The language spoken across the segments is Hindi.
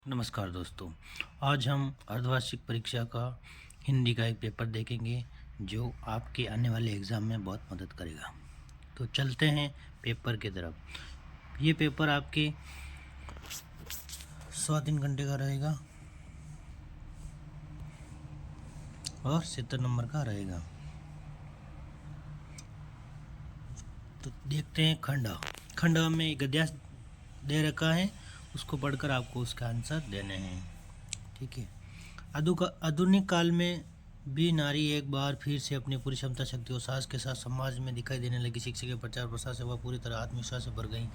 नमस्कार दोस्तों, आज हम अर्धवार्षिक परीक्षा का हिंदी का एक पेपर देखेंगे जो आपके आने वाले एग्ज़ाम में बहुत मदद करेगा। तो चलते हैं पेपर की तरफ। ये पेपर आपके 3.25 घंटे का रहेगा और 70 नंबर का रहेगा। तो देखते हैं खंड में एक गद्यांश दे रखा है, उसको पढ़कर आपको उसका आंसर देने हैं। ठीक है। आधुनिक काल में भी नारी एक बार फिर से अपनी पूरी क्षमता, शक्ति और साहस के साथ समाज में दिखाई देने लगी। शिक्षा के प्रचार प्रसार से वह पूरी तरह आत्मविश्वास से भर गई।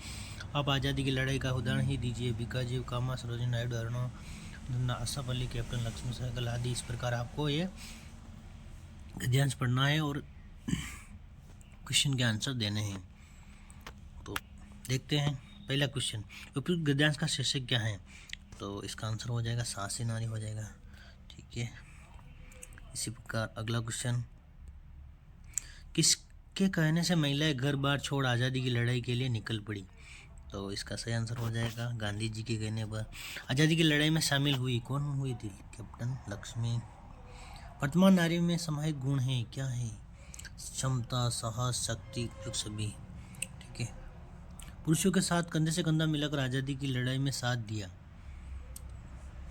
आप आज़ादी की लड़ाई का उदाहरण ही दीजिए। बीकाजी कामा, सरोजिनी नायडू, अरुणा धन्ना, असफ अली, कैप्टन लक्ष्मी सहगल आदि। इस प्रकार आपको ये गद्यांश पढ़ना है और क्वेश्चन के आंसर देने हैं। तो देखते हैं पहला क्वेश्चन, उपयुक्त गद्यांश का शीर्षक क्या है? तो इसका आंसर हो जाएगा साहसी नारी हो जाएगा। ठीक है। इसी प्रकार अगला क्वेश्चन, किसके कहने से महिलाएं घर बार छोड़ आज़ादी की लड़ाई के लिए निकल पड़ी? तो इसका सही आंसर हो जाएगा गांधी जी के कहने पर आज़ादी की लड़ाई में शामिल हुई। कौन हुई थी? कैप्टन लक्ष्मी। वर्तमान नारी में समाहित गुण है, क्या है? क्षमता, साहस, शक्ति, सभी। ठीक है। पुरुषों के साथ कंधे से कंधा मिलाकर आज़ादी की लड़ाई में साथ दिया।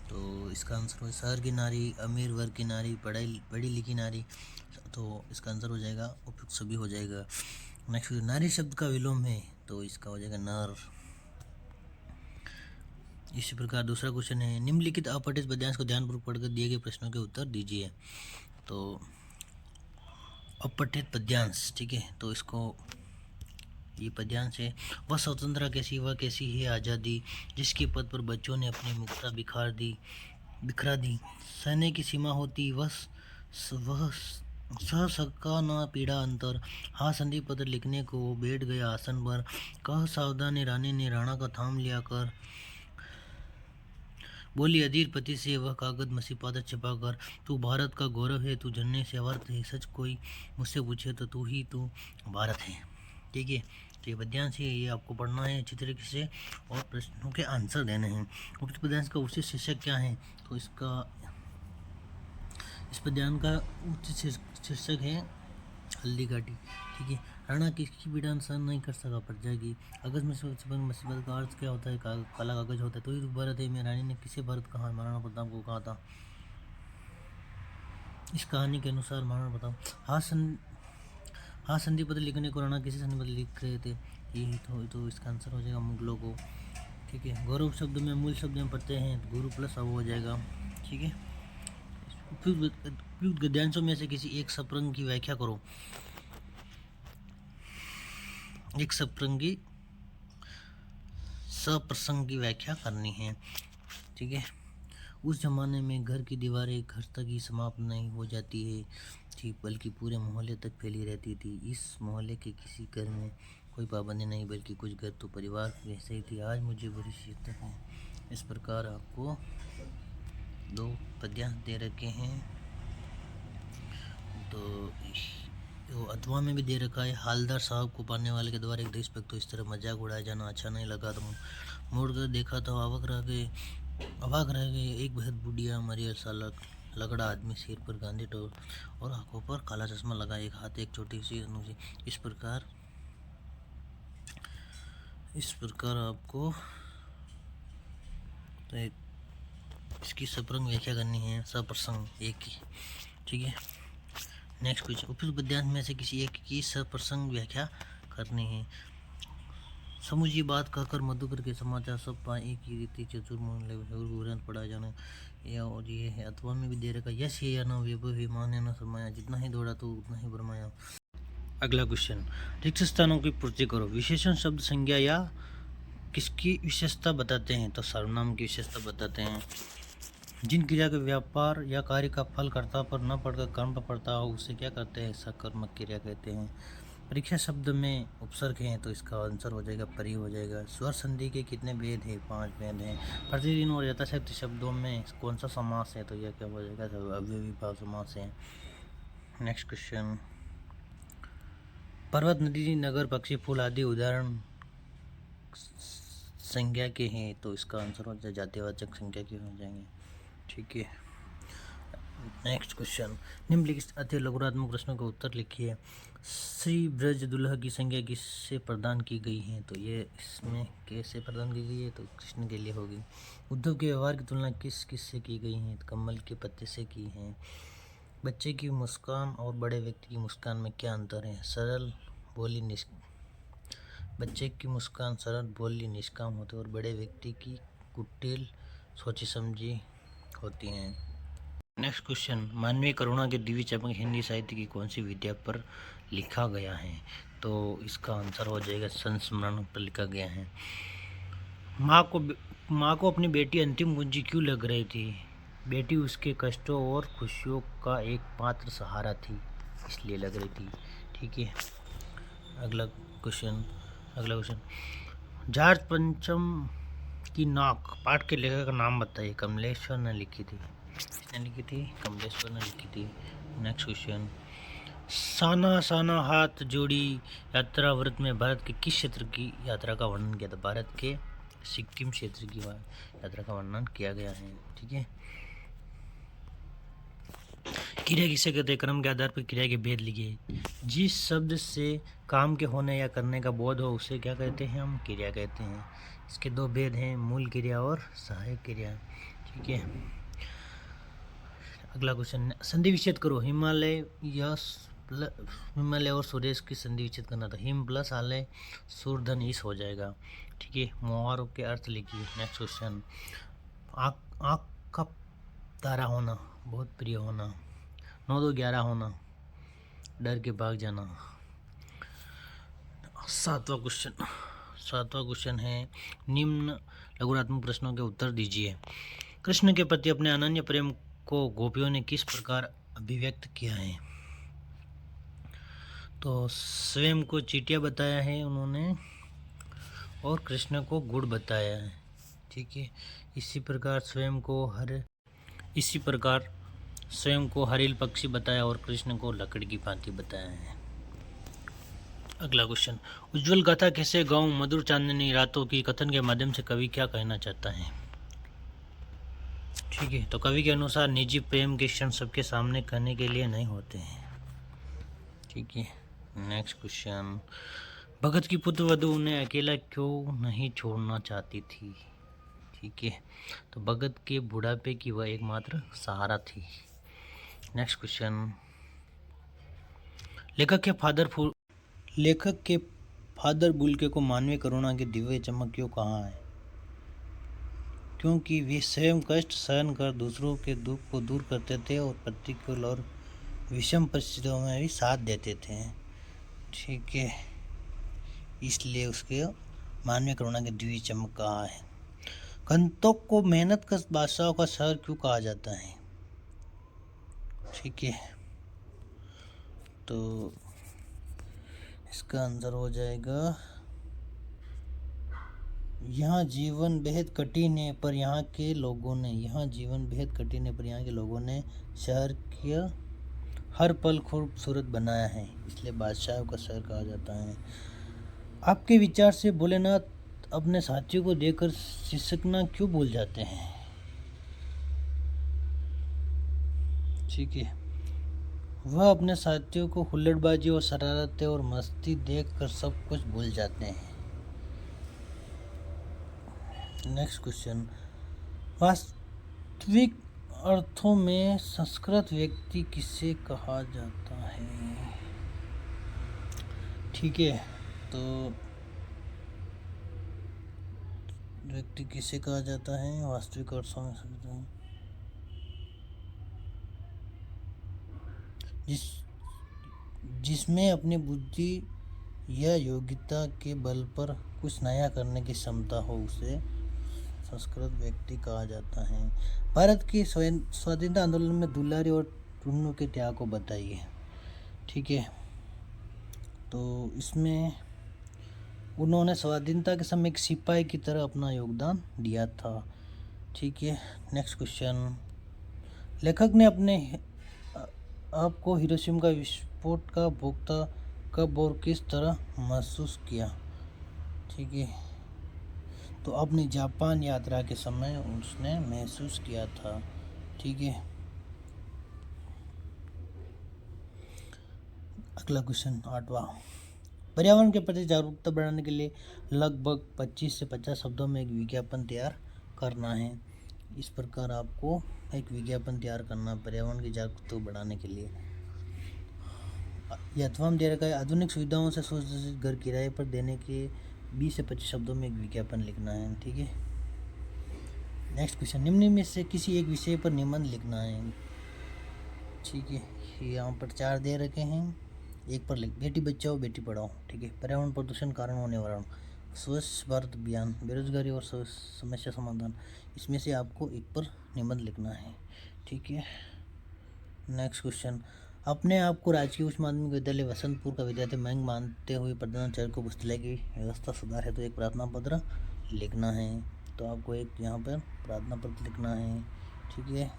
तो इसका आंसर हो शहर की नारी, अमीर वर्ग की नारी, पढ़ी लिखी नारी। तो इसका आंसर हो जाएगा उपयुक्त सभी हो जाएगा। नेक्स्ट, नारी शब्द का विलोम है, तो इसका हो जाएगा नर। इसी प्रकार दूसरा क्वेश्चन है, निम्नलिखित अपठित पद्यांश को ध्यानपूर्वक पढ़कर दिए गए प्रश्नों के उत्तर दीजिए। तो अपठित पद्यांश, ठीक है, तो इसको ये पद्यांश है, वह स्वतंत्रता कैसी, वह कैसी है आज़ादी, जिसके पद पर बच्चों ने अपनी मुक्ता बिखरा दी। सहने की सीमा होती, वह सह सका न पीड़ा अंतर। हाँ संधि पत्र लिखने को बैठ गया आसन पर, कह सावधानी रानी ने राणा का थाम लिया कर। बोली अधीर पति से वह कागज मसी पादर छिपा कर, तू भारत का गौरव है, तू जननी से वर्त है, सच कोई मुझसे पूछे तो तू भारत है। ठीक है। तो ये पद्यांश है, ये आपको पढ़ना है अच्छी तरीके से और प्रश्नों के आंसर देने हैं। उक्त पद्यांश का उचित शीर्षक क्या है? तो इस पद्यांश का उचित शीर्षक है हल्दी घाटी। ठीक है। राणा किसकी पीड़ा सहन नहीं कर सका प्रजा की। कागज में मुसीबत का अर्थ क्या होता है? काला कागज होता है। तो ही भारत है में रानी ने किसे भारत कहा? महाराणा प्रताप को कहा था। इस कहानी के अनुसार महाराणा प्रताप हाँ संधि पत्र लिखने को राणा किसी संधि पत्र लिख रहे थे, यही तो इसका आंसर हो जाएगा मुगलों को। ठीक है। गौरव शब्द में मूल शब्द में पढ़ते हैं, गुरु प्लस अब हो जाएगा। ठीक है। उपयुक्त गद्यांशों में से किसी एक सप्रंग की व्याख्या करो। एक सप्रसंग की व्याख्या करनी है। ठीक है। उस जमाने में घर की दीवारें घर तक ही समाप्त नहीं हो जाती है थी, बल्कि पूरे मोहल्ले तक फैली रहती थी। इस मोहल्ले के किसी घर में कोई पाबंदी नहीं, बल्कि कुछ घर तो परिवार वैसे ही थी। आज मुझे बड़ी शिद्दत है। इस प्रकार आपको 2 पद्यांश दे रखे हैं। तो अथवा में भी दे रखा है, हालदार साहब को पाने वाले के द्वारा एक देशभक्त को इस तरह मजाक उड़ाया जाना अच्छा नहीं लगा, तो मुड़ कर देखा तो अवाक रह गए। एक बेहद बुढ़िया मरियल सा लगड़ा आदमी, सिर पर गांधी टोल और आंखों पर काला चश्मा लगा, एक हाथ एक छोटी सी अनुजी। इस प्रकार आपको तो इसकी सप्रंग व्याख्या करनी है, सप्रसंग एक की। ठीक है। नेक्स्ट क्वेश्चन, उपयुक्त पद्यांश में से किसी एक की सप्रसंग व्याख्या करनी है। समूची बात कहकर मधुकर के समाचार सब पाए, एक ही रीति चतुर पढ़ा जाना। और ये है अथवा में भी दे रखा, यश है या न वैभव है, मान या न शर्माया, जितना ही दौड़ा तो उतना ही भरमाया। अगला क्वेश्चन, रिक्त स्थानों की पूर्ति करो। विशेषण शब्द संज्ञा या किसकी विशेषता बताते हैं? तो सर्वनाम की विशेषता बताते हैं। जिन क्रिया के व्यापार या कार्य का फल कर्ता पर न पड़कर कर्म पर पड़ता हो उसे क्या कहते हैं? सकर्मक क्रिया कहते हैं। परीक्षा शब्द में उपसर्ग हैं, तो इसका आंसर हो जाएगा परी हो जाएगा। स्वर संधि के कितने भेद हैं? 5 भेद हैं। प्रतिदिन और यथाशक्ति शब्दों में कौन सा समास है? तो यह क्या हो जाएगा? अव्ययी भाव समास है। नेक्स्ट क्वेश्चन, पर्वत, नदी, नगर, पक्षी, फूल आदि उदाहरण संज्ञा के हैं, तो इसका आंसर हो जाए जातिवाचक संज्ञा के हो जाएंगे। ठीक है, नेक्स्ट क्वेश्चन, निम्नलिखित अति लघुरात्मक प्रश्नों का उत्तर लिखिए। श्री ब्रज दुल्हा की संज्ञा किससे प्रदान की गई है? तो ये इसमें कैसे प्रदान की गई है? तो कृष्ण के लिए होगी। उद्धव के व्यवहार की तुलना किस किस से की गई है? तो कमल के पत्ते से की है। बच्चे की मुस्कान और बड़े व्यक्ति की मुस्कान में क्या अंतर है? सरल बोली बच्चे की मुस्कान सरल बोली निष्काम होती है और बड़े व्यक्ति की कुटिल सोची समझी होती हैं। नेक्स्ट क्वेश्चन, मानवीय करुणा के दिव्य चमक हिंदी साहित्य की कौन सी विद्या पर लिखा गया है? तो इसका आंसर हो जाएगा संस्मरण पर लिखा गया है। माँ को अपनी बेटी अंतिम कुंजी क्यों लग रही थी? बेटी उसके कष्टों और खुशियों का एकमात्र सहारा थी, इसलिए लग रही थी। ठीक है, अगला क्वेश्चन, जॉर्ज पंचम की नाक पाठ के लेखक का नाम बताइए। कमलेश्वर ने लिखी थी। किसने लिखी थी? कमलेश्वर ने लिखी थी। नेक्स्ट क्वेश्चन, साना साना हाथ जोड़ी यात्रा व्रत में भारत के किस क्षेत्र की यात्रा का वर्णन किया था? भारत के सिक्किम क्षेत्र की यात्रा का वर्णन किया गया है। ठीक है, क्रिया किसे कहते हैं? क्रम के आधार पर क्रिया के भेद लिखिए। जिस शब्द से काम के होने या करने का बोध हो उसे क्या कहते हैं? हम क्रिया कहते हैं। इसके दो भेद हैं, मूल क्रिया और सहायक क्रिया। ठीक है, अगला क्वेश्चन, संधि विच्छेद करो। हिमालय और सुरेश की संधि विच्छेद करना था। हिम प्लस आलय सूर्धन ईस हो जाएगा। ठीक है, मुहावरों के अर्थ लिखिए। नेक्स्ट क्वेश्चन, आँख का तारा होना, बहुत प्रिय होना, 9 2 11 होना, डर के भाग जाना। सातवां क्वेश्चन है, निम्न लघुरात्मक प्रश्नों के उत्तर दीजिए। कृष्ण के प्रति अपने अनन्य प्रेम को गोपियों ने किस प्रकार अभिव्यक्त किया है? तो स्वयं को चींटिया बताया है उन्होंने और कृष्ण को गुड़ बताया है। ठीक है, इसी प्रकार स्वयं को हरिल पक्षी बताया और कृष्ण को लकड़ी की भांति बताया है। अगला क्वेश्चन, उज्जवल गाथा कैसे गाऊं मधुर चांदनी रातों की कथन के माध्यम से कवि क्या कहना चाहता है? ठीक है, तो कवि के अनुसार निजी प्रेम के क्षण सबके सामने कहने के लिए नहीं होते हैं। ठीक है, नेक्स्ट क्वेश्चन, भगत की पुत्र वधू उन्हें अकेला क्यों नहीं छोड़ना चाहती थी? ठीक है, तो भगत के बुढ़ापे की वह एकमात्र सहारा थी। नेक्स्ट क्वेश्चन, लेखक के फादर बुल्के को मानवीय करुणा की दिव्य चमक क्यों कहा है? क्योंकि वे स्वयं कष्ट सहन कर दूसरों के दुख को दूर करते थे और प्रतिकूल और विषम परिस्थितियों में भी साथ देते थे। ठीक है, इसलिए उसके मानवीय करुणा की दिव्य चमक कहा है। गंतोक को मेहनत का बादशाह का शहर क्यों कहा जाता है? ठीक है, तो इसका आंसर हो जाएगा, यहाँ जीवन बेहद कठिन है पर यहाँ के लोगों ने शहर के हर पल खूबसूरत बनाया है, इसलिए बादशाह का शहर कहा जाता है। आपके विचार से भोलेनाथ अपने साथियों को देखकर सिसकना क्यों भूल जाते हैं? ठीक है, वह अपने साथियों को हुल्लड़बाजी और शरारतें और मस्ती देखकर सब कुछ भूल जाते हैं। नेक्स्ट क्वेश्चन, वास्तविक अर्थों में संस्कृत व्यक्ति किसे कहा जाता है? ठीक है, तो व्यक्ति किसे कहा जाता है वास्तविक अर्थों में? जिसमें अपनी बुद्धि या योग्यता के बल पर कुछ नया करने की क्षमता हो उसे संस्कृत व्यक्ति कहा जाता है। भारत की स्वाधीनता आंदोलन में दुलारी और टुन्नू के त्याग को बताइए। ठीक है, तो इसमें उन्होंने स्वाधीनता के समय एक सिपाही की तरह अपना योगदान दिया था। ठीक है, नेक्स्ट क्वेश्चन, लेखक ने अपने आपको हिरोशिमा का विस्फोट का भोक्ता कब और किस तरह महसूस किया? ठीक है, तो अपनी जापान यात्रा के समय उसने महसूस किया था। ठीक है, अगला क्वेश्चन 8वां। पर्यावरण के प्रति जागरूकता बढ़ाने के लिए लगभग 25 से 50 शब्दों में एक विज्ञापन तैयार करना है। इस प्रकार आपको एक विज्ञापन तैयार करना पर्यावरण की जागरूकता बढ़ाने के लिए। यथवा दे रखा है, आधुनिक सुविधाओं से सुसज्जित घर किराए पर देने के 20 से 25 शब्दों में एक विज्ञापन लिखना है। ठीक है, नेक्स्ट क्वेश्चन, निम्न में से किसी एक विषय पर निबंध लिखना है। ठीक है, यहाँ पर 4 दे रखे हैं, एक पर लिख, बेटी बचाओ बेटी पढ़ाओ। ठीक है, पर्यावरण प्रदूषण कारण होने वाला, स्वच्छ भारत अभियान, बेरोजगारी और समस्या समाधान। इसमें से आपको एक पर निबंध लिखना है। ठीक है, नेक्स्ट क्वेश्चन, अपने आप को राजकीय उच्च माध्यमिक विद्यालय वसंतपुर का विद्यार्थी मयंक मानते हुए प्रधानाचार्य को पुस्तकालय की व्यवस्था सुधार है तो एक प्रार्थना पत्र लिखना है। तो आपको एक यहाँ पर प्रार्थना पत्र लिखना है। ठीक है,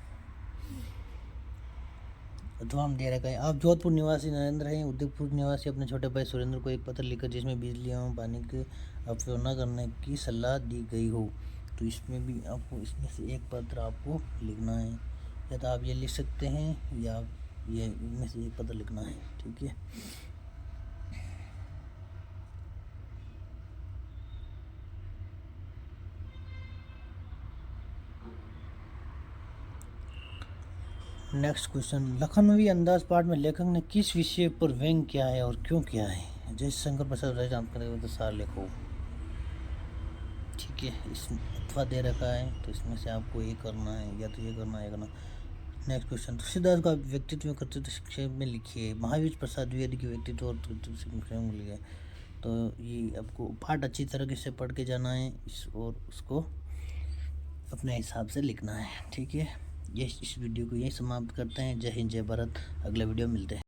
अथवा हम दे रखा है, आप जोधपुर निवासी नरेंद्र हैं, उदयपुर निवासी अपने छोटे भाई सुरेंद्र को एक पत्र लिखकर जिसमें बिजली एवं पानी के अपव्यय न करने की सलाह दी गई हो। तो इसमें भी आपको इसमें से एक पत्र आपको लिखना है, या तो आप ये लिख सकते हैं या ये इनमें से एक पत्र लिखना है। ठीक है, नेक्स्ट क्वेश्चन, लखनवी अंदाज पाठ में लेखक ने किस विषय पर व्यंग किया है और क्यों किया है। जैसे शंकर प्रसाद राय नाम करेंगे तो सार लिखो। ठीक है, इस अथवा दे रखा है तो इसमें से आपको ये करना है, या तो ये करना है करना। नेक्स्ट क्वेश्चन, तुलसीदास का व्यक्तित्व में कर्तृत्व संक्षेप में लिखिए। महावीर प्रसाद द्विवेदी के व्यक्तित्व और कर्तृत्व संक्षेप में लिखिए। तो ये आपको पाठ अच्छी तरीके से पढ़ के जाना है और उसको अपने हिसाब से लिखना है। ठीक है, ये इस वीडियो को यही समाप्त करते हैं। जय हिंद जय भारत, अगले वीडियो मिलते हैं।